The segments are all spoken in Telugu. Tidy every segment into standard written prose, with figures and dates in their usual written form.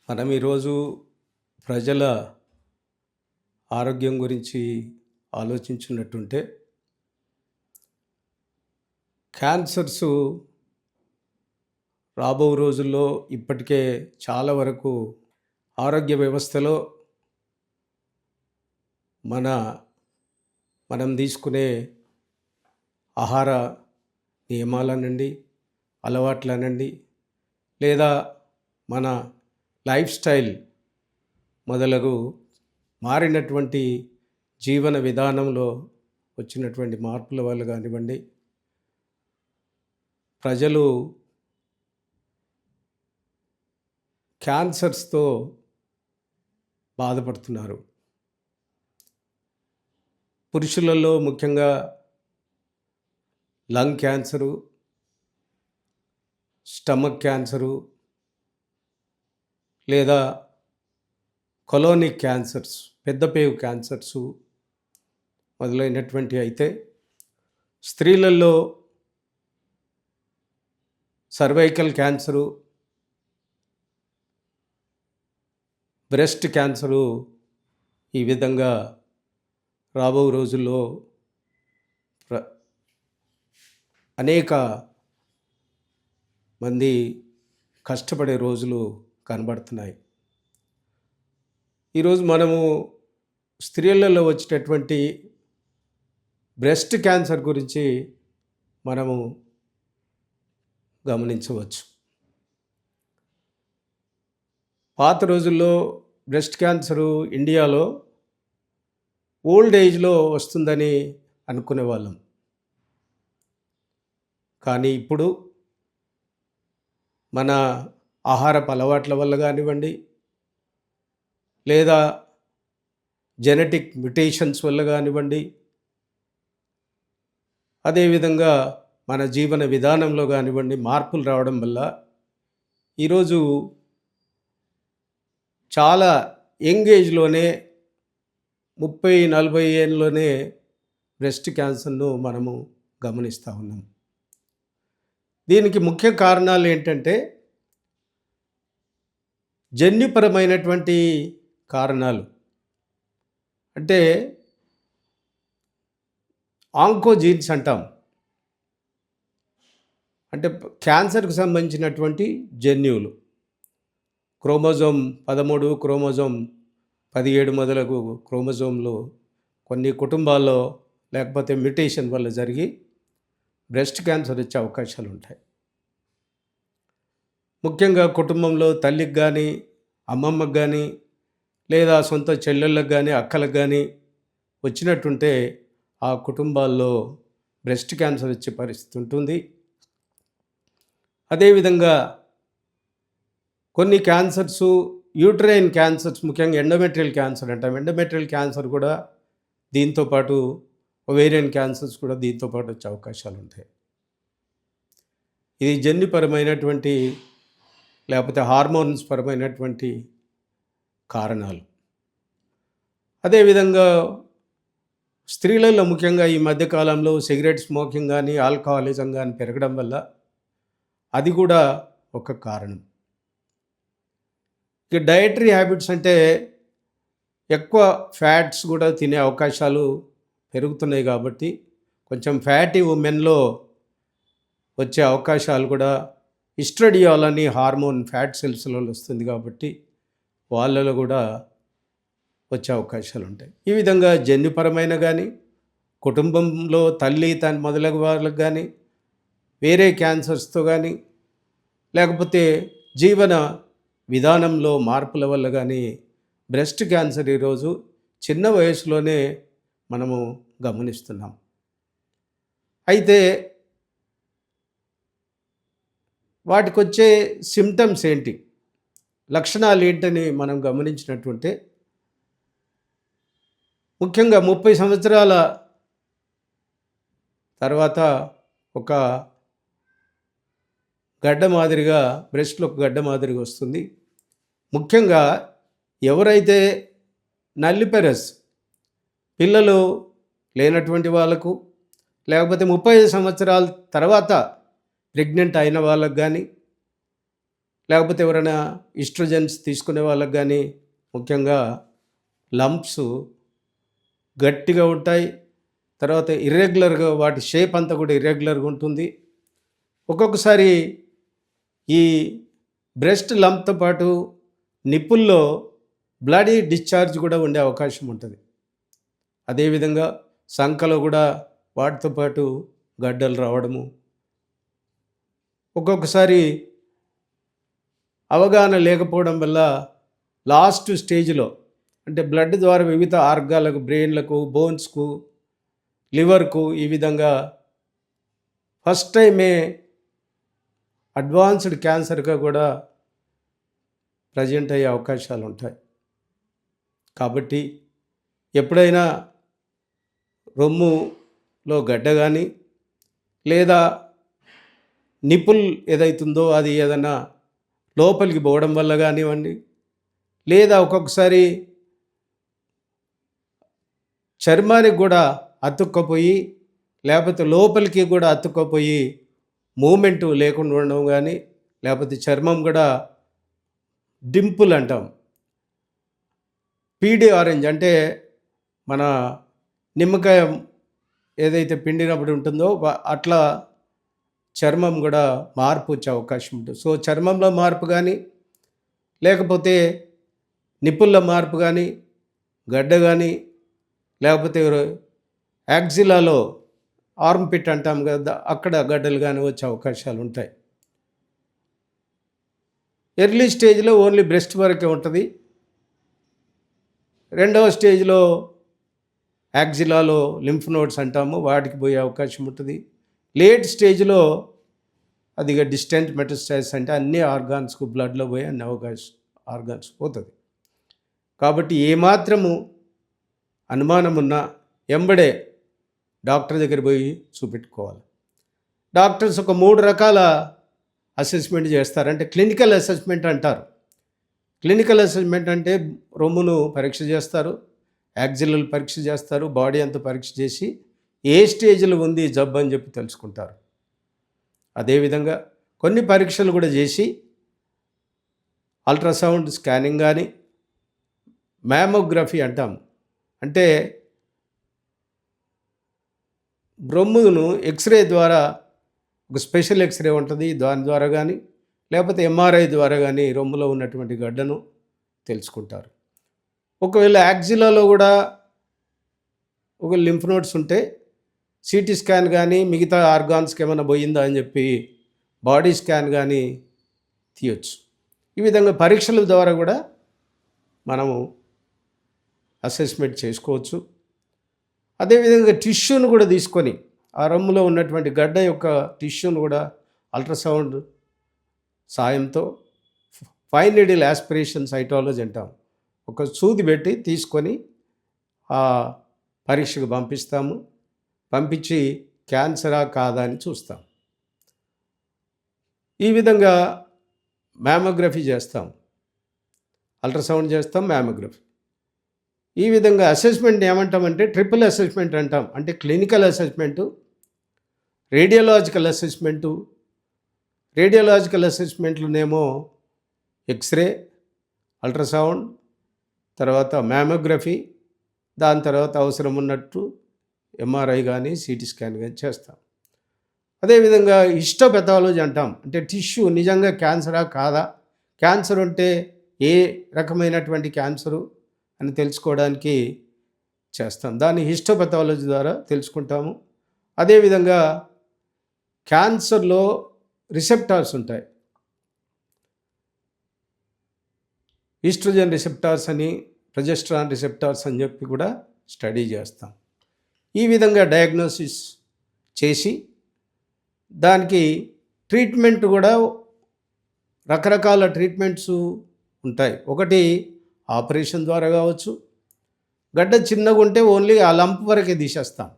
మనం ఈరోజు ప్రజల ఆరోగ్యం గురించి ఆలోచించున్నట్టుంటే క్యాన్సర్స్ రాబో రోజుల్లో ఇప్పటికే చాలా వరకు ఆరోగ్య వ్యవస్థలో మన మనం తీసుకునే ఆహార నియమాలనండి, అలవాట్లనండి, లేదా మన లైఫ్ స్టైల్ మొదలగు మారినటువంటి జీవన విధానంలో వచ్చినటువంటి మార్పుల వల్ల కానివ్వండి, ప్రజలు క్యాన్సర్స్తో బాధపడుతున్నారు. పురుషులలో ముఖ్యంగా లంగ్ క్యాన్సరు, స్టమక్ క్యాన్సరు, లేదా కొలోనిక్ క్యాన్సర్స్, పెద్దపేగు క్యాన్సర్సు మొదలైనటువంటి అయితే, స్త్రీలలో సర్వైకల్ క్యాన్సరు, బ్రెస్ట్ క్యాన్సరు ఈ విధంగా రాబో రోజుల్లో అనేక మంది కష్టపడే రోజులు కనబడుతున్నాయి. ఈరోజు మనము స్త్రీలలో వచ్చేటటువంటి బ్రెస్ట్ క్యాన్సర్ గురించి మనము గమనించవచ్చు. పాత రోజుల్లో బ్రెస్ట్ క్యాన్సరు ఇండియాలో ఓల్డ్ ఏజ్లో వస్తుందని అనుకునేవాళ్ళం. కానీ ఇప్పుడు మన ఆహారపు అలవాట్ల వల్ల కానివ్వండి, లేదా జెనెటిక్ మ్యుటేషన్స్ వల్ల కానివ్వండి, అదేవిధంగా మన జీవన విధానంలో కానివ్వండి మార్పులు రావడం వల్ల ఈరోజు చాలా యంగ్ ఏజ్లోనే 30-40 ఏళ్ళలోనే బ్రెస్ట్ క్యాన్సర్ను మనము గమనిస్తూ ఉన్నాం. దీనికి ముఖ్య కారణాలు ఏంటంటే జన్యుపరమైనటువంటి కారణాలు. అంటే ఆంకోజీన్స్ అంటాం. అంటే క్యాన్సర్కి సంబంధించినటువంటి జన్యువులు, క్రోమోజోమ్ 13, క్రోమోజోమ్ 17 మొదలగు క్రోమోజోమ్లు కొన్ని కుటుంబాల్లో లేకపోతే మ్యుటేషన్ వల్ల జరిగి బ్రెస్ట్ క్యాన్సర్ వచ్చే అవకాశాలు ఉంటాయి. ముఖ్యంగా కుటుంబంలో తల్లికి కానీ, అమ్మమ్మకి కానీ, లేదా సొంత చెల్లెళ్ళకి కానీ, అక్కలకు కానీ వచ్చినట్టుంటే ఆ కుటుంబాల్లో బ్రెస్ట్ క్యాన్సర్ వచ్చే పరిస్థితి ఉంటుంది. అదేవిధంగా కొన్ని క్యాన్సర్సు, యూట్రైన్ క్యాన్సర్స్, ముఖ్యంగా ఎండోమెట్రియల్ క్యాన్సర్ అంటాం. ఎండోమెట్రియల్ క్యాన్సర్ కూడా దీంతోపాటు, ఒవేరియన్ క్యాన్సర్స్ కూడా దీంతోపాటు వచ్చే అవకాశాలు ఉంటాయి. ఇది జన్యుపరమైనటువంటి లేకపోతే హార్మోన్స్ పరమైనటువంటి కారణాలు. అదేవిధంగా స్త్రీలలో ముఖ్యంగా ఈ మధ్యకాలంలో సిగరెట్ స్మోకింగ్ కానీ, ఆల్కహాలిజం కానీ పెరగడం వల్ల అది కూడా ఒక కారణం. ఇక డయటరీ హ్యాబిట్స్ అంటే ఎక్కువ ఫ్యాట్స్ కూడా తినే అవకాశాలు పెరుగుతున్నాయి కాబట్టి కొంచెం ఫ్యాటీ ఉమెన్లో వచ్చే అవకాశాలు కూడా, ఈస్ట్రడియోల్ అని హార్మోన్ ఫ్యాట్ సెల్స్లో వస్తుంది కాబట్టి వాళ్ళలో కూడా వచ్చే అవకాశాలు ఉంటాయి. ఈ విధంగా జన్యుపరమైన కానీ, కుటుంబంలో తల్లి తన మొదలగు వాళ్ళకు కానీ, వేరే క్యాన్సర్స్తో కానీ, లేకపోతే జీవన విధానంలో మార్పుల వల్ల కానీ బ్రెస్ట్ క్యాన్సర్ ఈరోజు చిన్న వయసులోనే మనము గమనిస్తున్నాం. అయితే వాటికి వచ్చే సిమ్టమ్స్ ఏంటి, లక్షణాలు ఏంటని మనం గమనించినట్టుంటే, ముఖ్యంగా 30 సంవత్సరాల తర్వాత ఒక గడ్డ మాదిరిగా, బ్రెస్ట్లో ఒక గడ్డ మాదిరిగా వస్తుంది. ముఖ్యంగా ఎవరైతే నల్లిపెరస్ పిల్లలు లేనటువంటి వాళ్ళకు, లేకపోతే 35 సంవత్సరాల తర్వాత ప్రెగ్నెంట్ అయిన వాళ్ళకు కానీ, లేకపోతే ఎవరైనా ఈస్ట్రోజన్స్ తీసుకునే వాళ్ళకి కానీ ముఖ్యంగా లంప్స్ గట్టిగా ఉంటాయి. తర్వాత ఇర్రెగ్యులర్గా వాటి షేప్ అంతా కూడా ఇర్రెగ్యులర్గా ఉంటుంది. ఒక్కొక్కసారి ఈ బ్రెస్ట్ లంప్తో పాటు నిప్పుల్లో బ్లడీ డిశ్చార్జ్ కూడా ఉండే అవకాశం ఉంటుంది. అదేవిధంగా సంకలో కూడా వాటితో పాటు గడ్డలు రావడము, ఒక్కొక్కసారి అవగాహన లేకపోవడం వల్ల లాస్ట్ స్టేజ్లో అంటే బ్లడ్ ద్వారా వివిధ ఆర్గాలకు, బ్రెయిన్లకు, బోన్స్కు, లివర్కు ఈ విధంగా ఫస్ట్ టైమే అడ్వాన్స్డ్ క్యాన్సర్గా కూడా ప్రజెంట్ అయ్యే అవకాశాలు ఉంటాయి. కాబట్టి ఎప్పుడైనా రొమ్ములో గడ్డ కానీ లేదా నిపుల్ ఏదైతుందో అది ఏదైనా లోపలికి పోవడం వల్ల కానివ్వండి, లేదా ఒక్కొక్కసారి చర్మానికి కూడా అతుక్కపోయి లేకపోతే లోపలికి కూడా అతుక్కపోయి మూమెంట్ లేకుండా ఉండడం కానీ, లేకపోతే చర్మం కూడా డింపుల్ అంటాం, పీడి ఆరెంజ్ అంటే మన నిమ్మకాయ ఏదైతే పిండినప్పుడు ఉంటుందో అట్లా చర్మం కూడా మార్పు వచ్చే అవకాశం ఉంటుంది. సో చర్మంలో మార్పు కానీ లేకపోతే నిప్పుల్లో మార్పు కానీ, గడ్డ కానీ, లేకపోతే యాక్సిలాలో ఆర్మ్ పిట్ అంటాం కదా, అక్కడ గడ్డలు కానీ వచ్చే అవకాశాలు ఉంటాయి. ఎర్లీ స్టేజ్లో ఓన్లీ బ్రెస్ట్ వరకే ఉంటుంది. రెండవ స్టేజ్లో యాక్సిలాలో లింఫ్ నోడ్స్ అంటాము, వాటికి పోయే అవకాశం ఉంటుంది. లేట్ స్టేజ్లో అది డిస్టెంట్ మెటాస్టాసిస్ అంటే అన్ని ఆర్గాన్స్కు బ్లడ్లో పోయి అన్ని ఆర్గాన్స్ పోతుంది. కాబట్టి ఏమాత్రము అనుమానం ఉన్నా ఎంబడే డాక్టర్ దగ్గర పోయి చూపెట్టుకోవాలి. డాక్టర్స్ ఒక 3 రకాల అసెస్మెంట్ చేస్తారు. అంటే క్లినికల్ అసెస్మెంట్ అంటారు. క్లినికల్ అసెస్మెంట్ అంటే రొమ్మును పరీక్ష చేస్తారు, యాక్సిలల్ పరీక్ష చేస్తారు, బాడీ అంతా పరీక్ష చేసి ఏ స్టేజ్లో ఉంది జబ్బు అని చెప్పి తెలుసుకుంటారు. అదేవిధంగా కొన్ని పరీక్షలు కూడా చేసి అల్ట్రాసౌండ్ స్కానింగ్ కానీ, మ్యామోగ్రఫీ అంటాం, అంటే రొమ్మును ఎక్స్రే ద్వారా ఒక స్పెషల్ ఎక్స్రే ఉంటుంది, దాని ద్వారా కానీ లేకపోతే ఎంఆర్ఐ ద్వారా కానీ రొమ్ములో ఉన్నటువంటి గడ్డను తెలుసుకుంటారు. ఒకవేళ యాక్సిలాలో కూడా ఒక లింఫ్ నోడ్స్ ఉంటే సిటీ స్కాన్ కానీ మిగతా ఆర్గాన్స్కి ఏమైనా పోయిందా అని చెప్పి బాడీ స్కాన్ కానీ తీయొచ్చు. ఈ విధంగా పరీక్షల ద్వారా కూడా మనము అసెస్మెంట్ చేసుకోవచ్చు. అదేవిధంగా టిష్యూను కూడా తీసుకొని ఆ రొమ్ములో ఉన్నటువంటి గడ్డ యొక్క టిష్యూను కూడా అల్ట్రాసౌండ్ సాయంతో ఫైన్ నీడిల్ యాస్పిరేషన్ సైటాలజీ అంటాం, ఒక సూది పెట్టి తీసుకొని ఆ పరీక్షకు పంపిస్తాము. పంపించి క్యాన్సరా కాదా అని చూస్తాం. ఈ విధంగా మ్యామోగ్రఫీ చేస్తాం, అల్ట్రాసౌండ్ చేస్తాం, మ్యామోగ్రఫీ. ఈ విధంగా అసెస్మెంట్ ఏమంటామంటే ట్రిపుల్ అసెస్మెంట్ అంటాం. అంటే clinical assessment, radiological assessment. Radiological అసెస్మెంట్లోనేమో ఎక్స్రే, అల్ట్రాసౌండ్, తర్వాత మ్యామోగ్రఫీ, దాని తర్వాత అవసరం ఉన్నట్టు ఎంఆర్ఐ కానీ సిటీ స్కాన్ కానీ చేస్తాం. అదేవిధంగా హిస్టోపెథాలజీ అంటాం. అంటే టిష్యూ నిజంగా క్యాన్సరా కాదా, క్యాన్సర్ ఉంటే ఏ రకమైనటువంటి క్యాన్సరు అని తెలుసుకోవడానికి చేస్తాం. దాన్ని హిస్టోపెథాలజీ ద్వారా తెలుసుకుంటాము. అదేవిధంగా క్యాన్సర్లో రిసెప్టార్స్ ఉంటాయి, ఈస్ట్రోజన్ రిసెప్టార్స్ అని, ప్రొజెస్ట్రాన్ రిసెప్టార్స్ అని చెప్పి కూడా స్టడీ చేస్తాం. ఈ విధంగా డయాగ్నోసిస్ చేసి దానికి ట్రీట్మెంట్ కూడా రకరకాల ట్రీట్మెంట్స్ ఉంటాయి. ఒకటి ఆపరేషన్ ద్వారా కావచ్చు, గడ్డ చిన్నగా ఉంటే ఓన్లీ ఆ లంప్ వరకే తీసేస్తాం.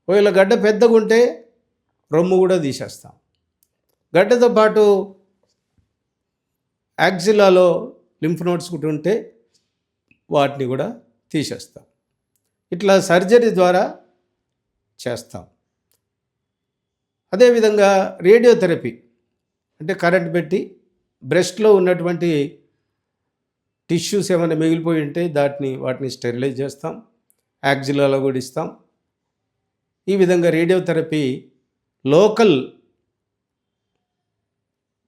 ఒకవేళ గడ్డ పెద్దగా ఉంటే రొమ్ము కూడా తీసేస్తాం. గడ్డతో పాటు యాక్సిలాలో లింఫ్ నోడ్స్ కూడా ఉంటే వాటిని కూడా తీసేస్తాం. ఇట్లా సర్జరీ ద్వారా చేస్తాం. అదేవిధంగా రేడియోథెరపీ అంటే కరెంట్ పెట్టి బ్రెస్ట్లో ఉన్నటువంటి టిష్యూస్ ఏమైనా మిగిలిపోయి ఉంటే వాటిని స్టెరిలైజ్ చేస్తాం, యాక్సిలాలో కూడా ఇస్తాం. ఈ విధంగా రేడియోథెరపీ లోకల్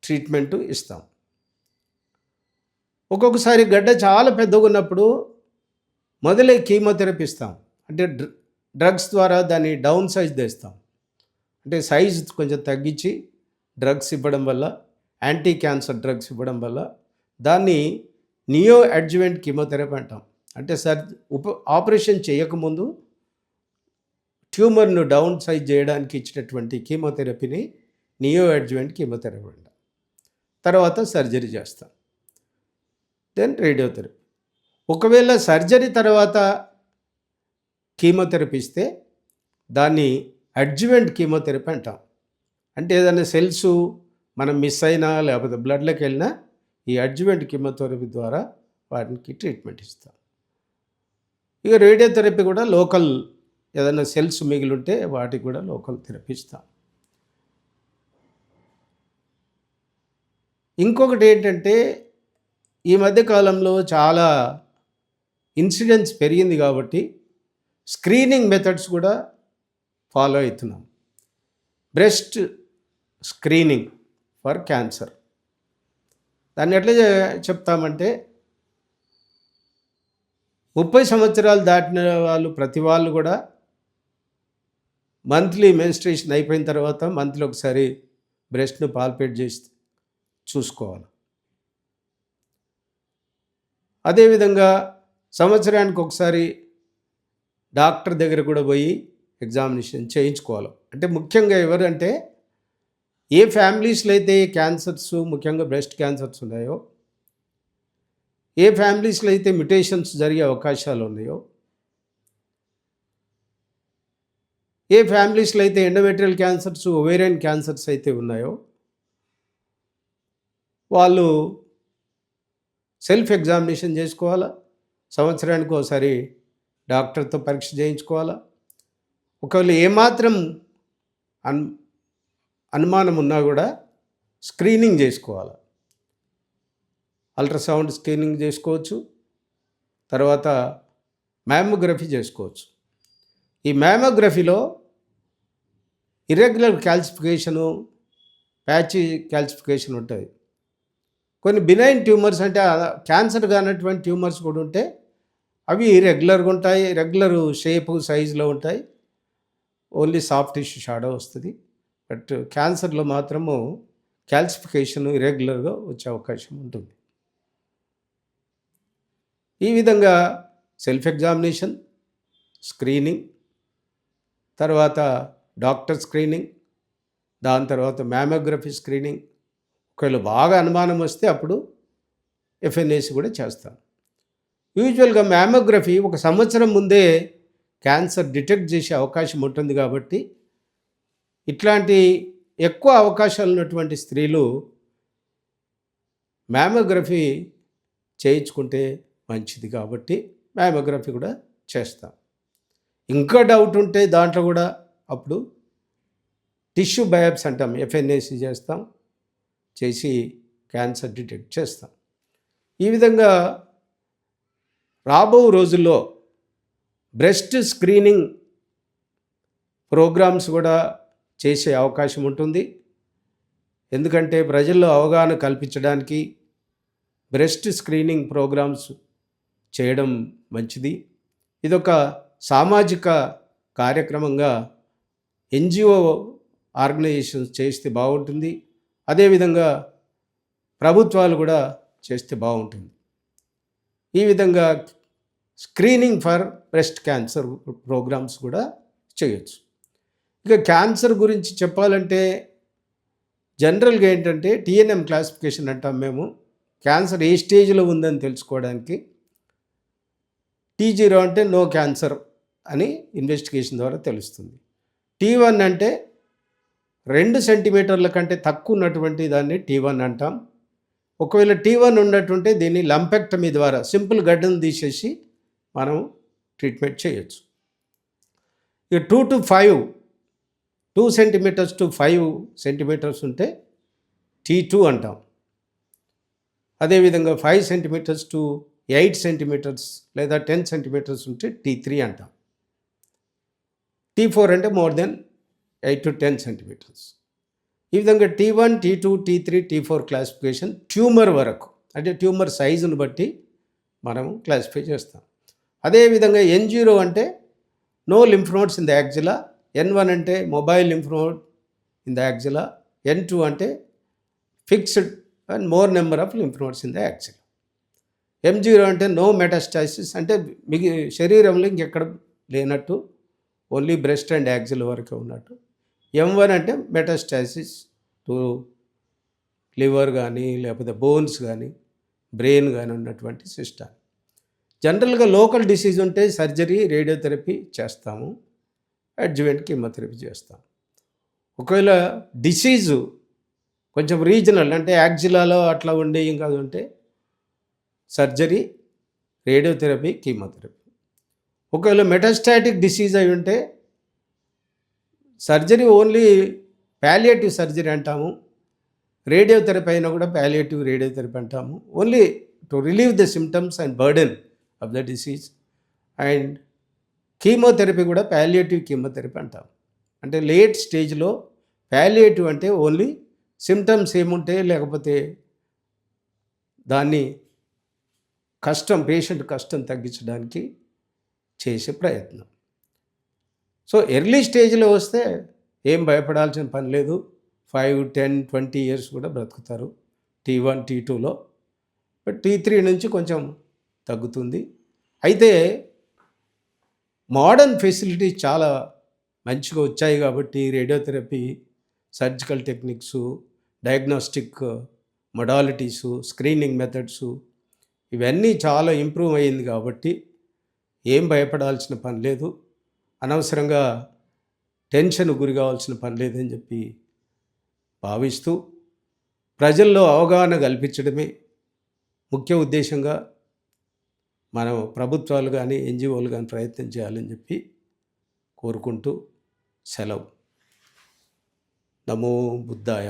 ట్రీట్మెంటు ఇస్తాం. ఒక్కొక్కసారి గడ్డ చాలా పెద్దగా ఉన్నప్పుడు మొదలై కీమోథెరపీ ఇస్తాం. అంటే డ్రగ్స్ ద్వారా దాన్ని డౌన్ సైజ్ చేస్తాం. అంటే సైజ్ కొంచెం తగ్గించి డ్రగ్స్ ఇవ్వడం వల్ల, యాంటీ క్యాన్సర్ డ్రగ్స్ ఇవ్వడం వల్ల దాన్ని నియో అడ్జువెంట్ కీమోథెరపీ అంటాం. అంటే ఆపరేషన్ చేయకముందు ట్యూమర్ను డౌన్ సైజ్ చేయడానికి ఇచ్చినటువంటి కీమోథెరపీని నియో అడ్జువెంట్ కీమోథెరపీ అంటాం. తర్వాత సర్జరీ చేస్తాం, దెన్ రేడియోథెరపీ. ఒకవేళ సర్జరీ తర్వాత కీమోథెరపీ ఇస్తే దాన్ని అడ్జువెంట్ కీమోథెరపీ అంటాం. అంటే ఏదైనా సెల్స్ మనం మిస్ అయినా లేకపోతే బ్లడ్లోకి వెళ్ళినా ఈ అడ్జువెంట్ కీమోథెరపీ ద్వారా వాటికి ట్రీట్మెంట్ ఇస్తాం. ఇక రేడియోథెరపీ కూడా లోకల్ ఏదైనా సెల్స్ మిగిలింటే వాటికి కూడా లోకల్ థెరపీ ఇస్తాం. ఇంకొకటి ఏంటంటే ఈ మధ్యకాలంలో చాలా ఇన్సిడెన్స్ పెరిగింది కాబట్టి స్క్రీనింగ్ మెథడ్స్ కూడా ఫాలో అవుతున్నాం. Breast screening for cancer. దాన్ని ఎట్లా చెప్తామంటే 30 సంవత్సరాలు దాటిన వాళ్ళు ప్రతి వాళ్ళు కూడా మంత్లీ మెన్స్ట్రేషన్ అయిపోయిన తర్వాత మంత్లీ ఒకసారి బ్రెస్ట్ను పాల్పేట్ చేసి చూసుకోవాలి. అదేవిధంగా సంవత్సరానికి ఒకసారి డాక్టర్ దగ్గర కూడా పోయి ఎగ్జామినేషన్ చేయించుకోవాలి. అంటే ముఖ్యంగా ఎవరంటే ఏ ఫ్యామిలీస్లో అయితే క్యాన్సర్స్, ముఖ్యంగా బ్రెస్ట్ క్యాన్సర్స్ ఉన్నాయో, ఏ ఫ్యామిలీస్లో అయితే మ్యుటేషన్స్ జరిగే అవకాశాలు ఉన్నాయో, ఏ ఫ్యామిలీస్లో అయితే ఎండోమెట్రియల్ క్యాన్సర్స్, ఓవేరియన్ క్యాన్సర్స్ అయితే ఉన్నాయో వాళ్ళు సెల్ఫ్ ఎగ్జామినేషన్ చేసుకోవాలా. సంవత్సరానికి ఒకసారి డాక్టర్తో పరీక్ష చేయించుకోవాలా. ఒకవేళ ఏమాత్రం అనుమానం ఉన్నా కూడా స్క్రీనింగ్ చేసుకోవాలి. అల్ట్రాసౌండ్ స్క్రీనింగ్ చేసుకోవచ్చు, తర్వాత మ్యామోగ్రఫీ చేసుకోవచ్చు. ఈ మ్యామోగ్రఫీలో ఇర్రెగ్యులర్ క్యాల్సిఫికేషను, ప్యాచీ క్యాల్సిఫికేషన్ ఉంటుంది. కొన్ని బినైన్ ట్యూమర్స్ అంటే క్యాన్సర్ కానటువంటి ట్యూమర్స్ కూడా ఉంటే అవి రెగ్యులర్గా ఉంటాయి, రెగ్యులర్ షేపు సైజులో ఉంటాయి, ఓన్లీ సాఫ్ట్ టిష్యూ షాడో వస్తుంది. బట్ క్యాన్సర్లో మాత్రము క్యాల్సిఫికేషన్ ఇర్రెగ్యులర్గా వచ్చే అవకాశం ఉంటుంది. ఈ విధంగా సెల్ఫ్ ఎగ్జామినేషన్, స్క్రీనింగ్, తర్వాత డాక్టర్ స్క్రీనింగ్, దాని తర్వాత మ్యామోగ్రఫీ స్క్రీనింగ్, ఒకవేళ బాగా అనుమానం వస్తే అప్పుడు ఎఫ్ఎన్ఏసి కూడా చేస్తాం. యూజువల్గా మ్యామోగ్రఫీ 1 సంవత్సరం ముందే క్యాన్సర్ డిటెక్ట్ చేసే అవకాశం ఉంటుంది కాబట్టి ఇట్లాంటి ఎక్కువ అవకాశాలు ఉన్నటువంటి స్త్రీలు మ్యామోగ్రఫీ చేయించుకుంటే మంచిది కాబట్టి మ్యామోగ్రఫీ కూడా చేస్తాం. ఇంకా డౌట్ ఉంటే దాంట్లో కూడా అప్పుడు టిష్యూ బయాప్సీ అంటాం, ఎఫ్ఎన్ఏసి చేస్తాం, చేసి క్యాన్సర్ డిటెక్ట్ చేస్తాం. ఈ విధంగా రాబో రోజుల్లో బ్రెస్ట్ స్క్రీనింగ్ ప్రోగ్రామ్స్ కూడా చేసే అవకాశం ఉంటుంది. ఎందుకంటే ప్రజల్లో అవగాహన కల్పించడానికి బ్రెస్ట్ స్క్రీనింగ్ ప్రోగ్రామ్స్ చేయడం మంచిది. ఇదొక సామాజిక కార్యక్రమంగా ఎన్జిఓ ఆర్గనైజేషన్స్ చేస్తే బాగుంటుంది. అదేవిధంగా ప్రభుత్వాలు కూడా చేస్తే బాగుంటుంది. ఈ విధంగా screening for breast cancer programmes కూడా చేయొచ్చు. ఇక క్యాన్సర్ గురించి చెప్పాలంటే జనరల్గా ఏంటంటే టీఎన్ఎం క్లాసిఫికేషన్ అంటాం మేము. క్యాన్సర్ ఏ స్టేజ్లో ఉందని తెలుసుకోవడానికి T0 అంటే నో క్యాన్సర్ అని ఇన్వెస్టిగేషన్ ద్వారా తెలుస్తుంది. T1 అంటే 2 సెంటీమీటర్ల కంటే తక్కువ ఉన్నటువంటి దాన్ని T1 అంటాం. ఒకవేళ T1 ఉన్నట్టుంటే దీన్ని లంపెక్టమీ ద్వారా సింపుల్ గడ్డను తీసేసి మనం ట్రీట్మెంట్ చేయొచ్చు. ఇక 2 to 5, 2 సెంటీమీటర్స్ టు 5 సెంటీమీటర్స్ ఉంటే T2 అంటాం. అదేవిధంగా 5 సెంటీమీటర్స్ టు 8 సెంటీమీటర్స్ లేదా 10 సెంటీమీటర్స్ ఉంటే T3 అంటాం. T4 అంటే మోర్ దెన్ 8 టు 10 సెంటీమీటర్స్. ఈ విధంగా T1, T2, T3, T4 classification tumour వరకు, అంటే ట్యూమర్ సైజును బట్టి మనం క్లాసిఫై చేస్తాం. అదేవిధంగా N0 అంటే no lymph nodes in the axilla, N1 అంటే mobile lymph node in the axilla, N2 అంటే fixed and more number of lymph nodes in the axilla. M0 అంటే నో మెటాస్టాసిస్, అంటే శరీరంలో ఇంకెక్కడ లేనట్టు, ఓన్లీ బ్రెస్ట్ అండ్ యాక్సిల్ వరకు ఉన్నట్టు. M1 అంటే మెటాస్టాసిస్ టు లివర్ కానీ లేకపోతే బోన్స్ కానీ బ్రెయిన్ కానీ ఉన్నటువంటి సిస్టమ్. జనరల్గా లోకల్ డిసీజ్ ఉంటే సర్జరీ, రేడియోథెరపీ చేస్తాము, అడ్జువెంట్ కీమోథెరపీ చేస్తాం. ఒకవేళ డిసీజు కొంచెం రీజనల్, అంటే యాక్సిలాలో అట్లా ఉండే ఇంకా ఉంటే సర్జరీ, రేడియోథెరపీ, కీమోథెరపీ. ఒకవేళ మెటాస్టాటిక్ డిసీజ్ అయి ఉంటే సర్జరీ ఓన్లీ ప్యాలియేటివ్ సర్జరీ అంటాము, రేడియోథెరపీ అయినా కూడా ప్యాలియేటివ్ రేడియోథెరపీ అంటాము, only to relieve the symptoms and burden of the disease. And chemotherapy కూడా ప్యాలియేటివ్ కీమోథెరపీ అంటాం. అంటే లేట్ స్టేజ్లో ప్యాలియేటివ్ అంటే ఓన్లీ సిమ్టమ్స్ ఏముంటే లేకపోతే దాన్ని పేషెంట్ కష్టం తగ్గించడానికి చేసే ప్రయత్నం. సో ఎర్లీ స్టేజ్లో వస్తే ఏం భయపడాల్సిన పని లేదు. 5, 10, 20 ఇయర్స్ కూడా బ్రతుకుతారు T1, T2లో. బట్ T3 నుంచి కొంచెం తగ్గుతుంది. అయితే మోడర్న్ ఫెసిలిటీస్ చాలా మంచిగా వచ్చాయి కాబట్టి radiotherapy, surgical techniques, diagnostic modalities, screening methods ఇవన్నీ చాలా ఇంప్రూవ్ అయ్యింది కాబట్టి ఏం భయపడాల్సిన పని లేదు, అనవసరంగా టెన్షన్ గురి కావాల్సిన పని లేదని చెప్పి భావిస్తూ ప్రజల్లో అవగాహన కల్పించడమే ముఖ్య ఉద్దేశంగా మనం ప్రభుత్వాలు కానీ ఎన్జిఓలు కానీ ప్రయత్నం చేయాలని చెప్పి కోరుకుంటూ సెలవు. నమో బుద్ధాయ.